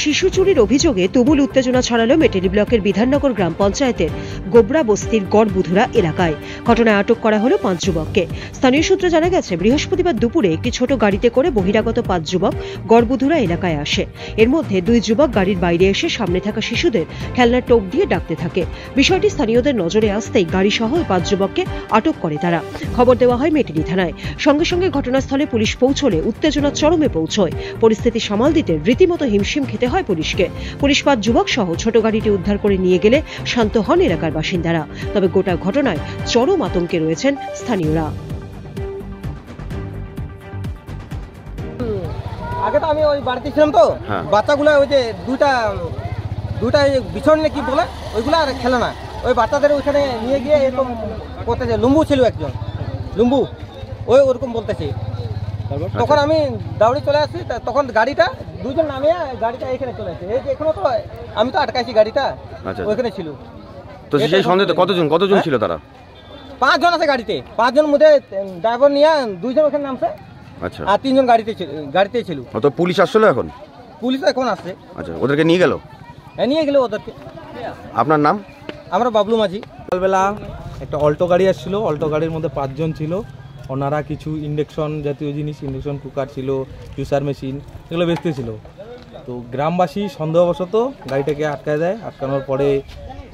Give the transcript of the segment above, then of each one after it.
শিশু চুরির অভিযোগে তুমুল উত্তেজনা ছড়ালো মেটেলি ব্লকের বিধাননগর গ্রাম পঞ্চায়েতের গোবরা বস্তির গড়বুধুরা এলাকায়। ঘটনায় আটক করা হলো 5 যুবককে। স্থানীয় সূত্রে জানা গেছে, বৃহস্পতিবার দুপুরে একটি ছোট গাড়িতে করে বহিরাগত 5 যুবক গড়বুধুরা এলাকায় আসে। এর মধ্যে 2 যুবক গাড়ির বাইরে এসে সামনে থাকা শিশুদের খেলনার টোপ দিয়ে ডাকতে থাকে। বিষয়টি স্থানীয়দের নজরে আসতেই গাড়ি সহ 5 যুবককে আটক করে তারা। খবর দেওয়া হয় মেটেলি থানায়। সঙ্গে সঙ্গে ঘটনাস্থলে পুলিশ পৌঁছলে উত্তেজনা চরমে পৌঁছয়। পরিস্থিতি সামাল দিতে রীতিমতো হিমশিম খেতে হয় পুলিশকে। পুলিশ 5 যুবক সহ ছোট গাড়িটি উদ্ধার করে নিয়ে গেলে শান্ত হন এলাকার বাসিন্দারা। তবে গোটা ঘটনায় চরম আতঙ্কে রয়েছেন স্থানীয়রা। আগে তো আমি ওই বাড়িতে ছিলাম, তো বাচ্চাগুলো ওই যে দুইটা বিছন কি বলে ওইগুলো আর খেলে না, ওই বাচ্চাদের ওইখানে নিয়ে গিয়ে এরকম করতেছে। লুম্বু ছিল একজন, লুম্বু ওই ওরকম বলতেছে। তখন আমি দাউড়ি চলে আসছি, তখন গাড়িটা 2 জন নামিয়ে গাড়িটা এখানে চলে আসছে। এই যে এখনো তো আমি তো আটকাইছি গাড়িটা, ওইখানে ছিল। তো সেই সন্দেহ কতজন ছিল তারা? 5 জন আছে গাড়িতে। 5 জন মধ্যে ড্রাইভার নিয়ে 2 জন ওখানে নামছে। আচ্ছা, আর 3 জন গাড়িতে ছিল। তো পুলিশ আসলো এখন? পুলিশ এখন আসছে। আচ্ছা, ওদেরকে নিয়ে গেল? হ্যাঁ, নিয়ে গেল ওদেরকে। আপনার নাম? আমরা বাবলু মাঝি। সকালবেলা একটা অল্টো গাড়ি আসছিল, অল্টো গাড়ির মধ্যে 5 জন ছিল। ওনারা কিছু ইন্ডাকশন জাতীয় জিনিস, ইন্ডাকশন কুকার ছিল, জুসার মেশিন, এগুলো বেচতেছিল। তো গ্রামবাসী সন্দেহবশত গাড়িটাকে আটকায় দেয়। আটকানোর পরে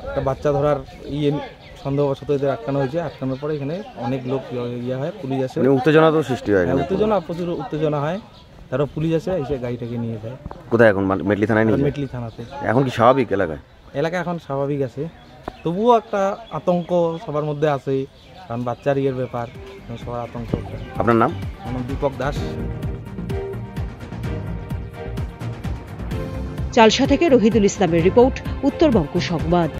একটা বাচ্চা ধরার সন্দেহবশত এদের আটকানো হয়েছে। আটকানোর পরে এখানে অনেক লোক হয়, পুলিশ আসে। উত্তেজনা তো সৃষ্টি হয়, প্রচুর উত্তেজনা হয়। তারপর পুলিশ আসে, এসে গাড়িটাকে নিয়ে যায়। কোথায় এখন? মেটলি থানায় নিয়ে যায়? মেটলি থানাতে। এখন কি স্বাভাবিক এলাকা এখন স্বাভাবিক আছে, তবুও একটা আতঙ্ক সবার মধ্যে আছে, কারণ বাচ্চার ইয়ের ব্যাপার, সবার আতঙ্ক। আপনার নাম? আমার দীপক দাস। চালসা থেকে রহিদুল ইসলামের রিপোর্ট, উত্তরবঙ্গ সংবাদ।